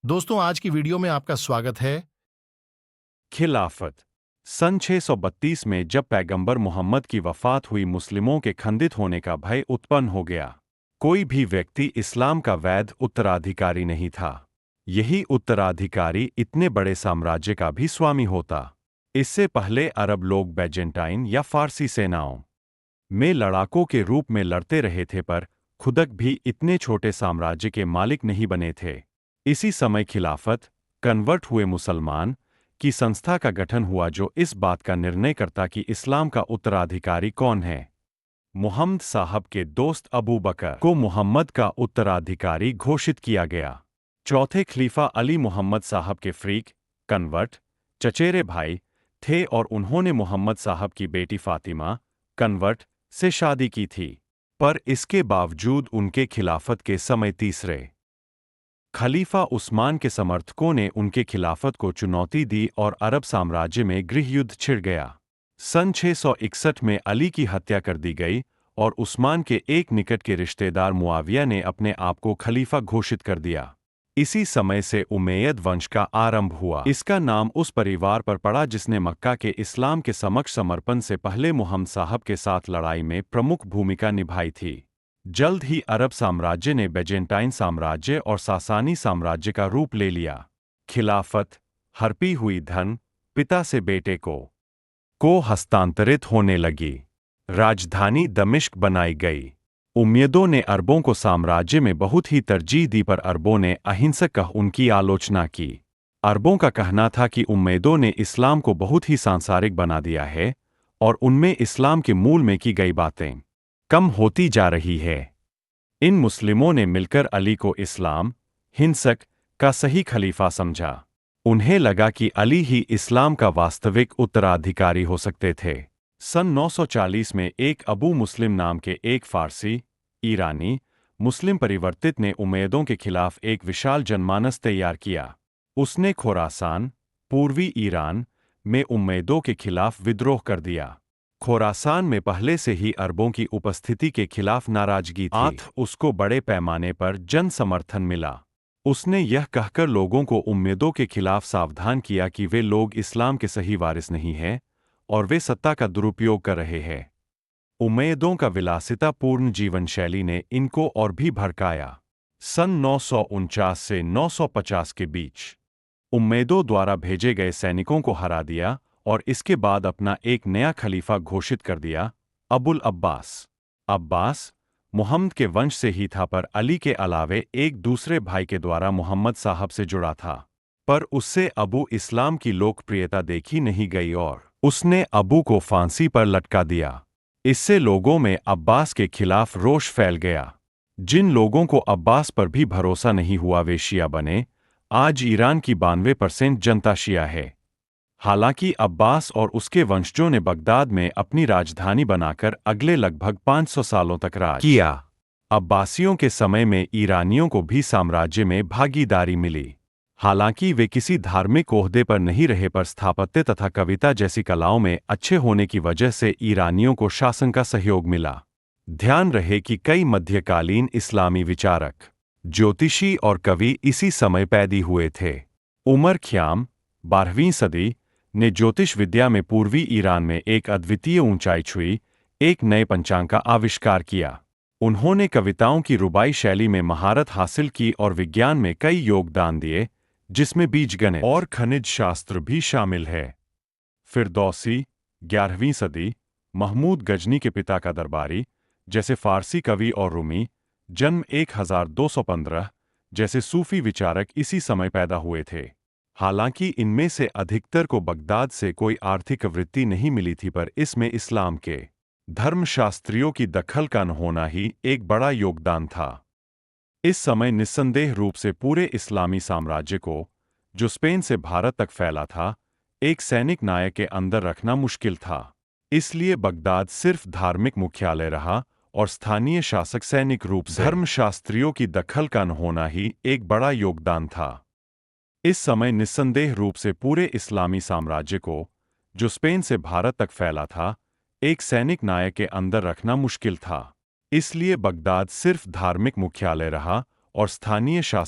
दोस्तों, आज की वीडियो में आपका स्वागत है। खिलाफत सन 632 में जब पैगंबर मोहम्मद की वफात हुई, मुस्लिमों के खंडित होने का भय उत्पन्न हो गया। कोई भी व्यक्ति इस्लाम का वैध उत्तराधिकारी नहीं था। यही उत्तराधिकारी इतने बड़े साम्राज्य का भी स्वामी होता। इससे पहले अरब लोग बैजेंटाइन या फारसी सेनाओं में लड़ाकों के रूप में लड़ते रहे थे, पर खुदक भी इतने छोटे साम्राज्य के मालिक नहीं बने थे। इसी समय खिलाफत कन्वर्ट हुए मुसलमान की संस्था का गठन हुआ, जो इस बात का निर्णय करता कि इस्लाम का उत्तराधिकारी कौन है। मुहम्मद साहब के दोस्त अबू बकर को मुहम्मद का उत्तराधिकारी घोषित किया गया। चौथे खलीफा अली मुहम्मद साहब के फ्रीक कन्वर्ट चचेरे भाई थे और उन्होंने मुहम्मद साहब की बेटी फातिमा कन्वर्ट से शादी की थी। पर इसके बावजूद उनके खिलाफत के समय तीसरे खलीफा उस्मान के समर्थकों ने उनके खिलाफत को चुनौती दी और अरब साम्राज्य में गृहयुद्ध छिड़ गया। सन 661 में अली की हत्या कर दी गई और उस्मान के एक निकट के रिश्तेदार मुआविया ने अपने आप को खलीफा घोषित कर दिया। इसी समय से उमैयद वंश का आरंभ हुआ। इसका नाम उस परिवार पर पड़ा जिसने मक्का के इस्लाम के समक्ष समर्पण से पहले मुहम्मद साहब के साथ लड़ाई में प्रमुख भूमिका निभाई थी। जल्द ही अरब साम्राज्य ने बैजेंटाइन साम्राज्य और सासानी साम्राज्य का रूप ले लिया। खिलाफत हड़पी हुई धन पिता से बेटे को हस्तांतरित होने लगी। राजधानी दमिश्क बनाई गई। उम्मयदों ने अरबों को साम्राज्य में बहुत ही तरजीह दी, पर अरबों ने अहिंसक उनकी आलोचना की। अरबों का कहना था कि उम्मयदों ने इस्लाम को बहुत ही सांसारिक बना दिया है और उनमें इस्लाम के मूल में की गई बातें कम होती जा रही है। इन मुस्लिमों ने मिलकर अली को इस्लाम हिंसक का सही खलीफा समझा। उन्हें लगा कि अली ही इस्लाम का वास्तविक उत्तराधिकारी हो सकते थे। सन 940 में एक अबू मुस्लिम नाम के एक फारसी ईरानी मुस्लिम परिवर्तित ने उम्मयदों के खिलाफ एक विशाल जनमानस तैयार किया। उसने खोरासान पूर्वी ईरान में उम्मयदों के खिलाफ विद्रोह कर दिया। खोरासान में पहले से ही अरबों की उपस्थिति के खिलाफ नाराजगी थी। उसको बड़े पैमाने पर जन समर्थन मिला। उसने यह कहकर लोगों को उम्मयदों के खिलाफ सावधान किया कि वे लोग इस्लाम के सही वारिस नहीं हैं और वे सत्ता का दुरुपयोग कर रहे हैं। उम्मयदों का विलासितापूर्ण जीवन शैली ने इनको और भी भड़काया। सन 949 से 950 के बीच उम्मयदों द्वारा भेजे गए सैनिकों को हरा दिया और इसके बाद अपना एक नया खलीफा घोषित कर दिया, अबुल अब्बास। अब्बास मुहम्मद के वंश से ही था, पर अली के अलावे एक दूसरे भाई के द्वारा मुहम्मद साहब से जुड़ा था। पर उससे अबू इस्लाम की लोकप्रियता देखी नहीं गई और उसने अबू को फांसी पर लटका दिया। इससे लोगों में अब्बास के खिलाफ रोष फैल गया। जिन लोगों को अब्बास पर भी भरोसा नहीं हुआ वे शिया बने। आज ईरान की 92% जनता शिया है। हालांकि अब्बास और उसके वंशजों ने बगदाद में अपनी राजधानी बनाकर अगले लगभग 500 सालों तक राज किया। अब्बासियों के समय में ईरानियों को भी साम्राज्य में भागीदारी मिली। हालांकि वे किसी धार्मिक ओहदे पर नहीं रहे, पर स्थापत्य तथा कविता जैसी कलाओं में अच्छे होने की वजह से ईरानियों को शासन का सहयोग मिला। ध्यान रहे कि कई मध्यकालीन इस्लामी विचारक, ज्योतिषी और कवि इसी समय पैदा हुए थे। उमर ख़याम 12वीं सदी ने ज्योतिष विद्या में पूर्वी ईरान में एक अद्वितीय ऊंचाई छुई, एक नए पंचांग का आविष्कार किया। उन्होंने कविताओं की रुबाई शैली में महारत हासिल की और विज्ञान में कई योगदान दिए, जिसमें बीजगणित और खनिज शास्त्र भी शामिल है। फिरदौसी 11वीं सदी महमूद गजनी के पिता का दरबारी जैसे फारसी कवि और रूमी जन्म 1215 जैसे सूफी विचारक इसी समय पैदा हुए थे। हालांकि इनमें से अधिकतर को बगदाद से कोई आर्थिक वृत्ति नहीं मिली थी, पर इसमें इस्लाम के धर्मशास्त्रियों की दखल का न होना ही एक बड़ा योगदान था। इस समय निस्संदेह रूप से पूरे इस्लामी साम्राज्य को, जो स्पेन से भारत तक फैला था, एक सैनिक नायक के अंदर रखना मुश्किल था। इसलिए बगदाद सिर्फ धार्मिक मुख्यालय रहा और स्थानीय शासक सैनिक रूप से धर्मशास्त्रियों की दखल का न होना ही एक बड़ा योगदान था। इस समय निस्संदेह रूप से पूरे इस्लामी साम्राज्य को, जो स्पेन से भारत तक फैला था, एक सैनिक नायक के अंदर रखना मुश्किल था। इसलिए बगदाद सिर्फ धार्मिक मुख्यालय रहा और स्थानीय शासक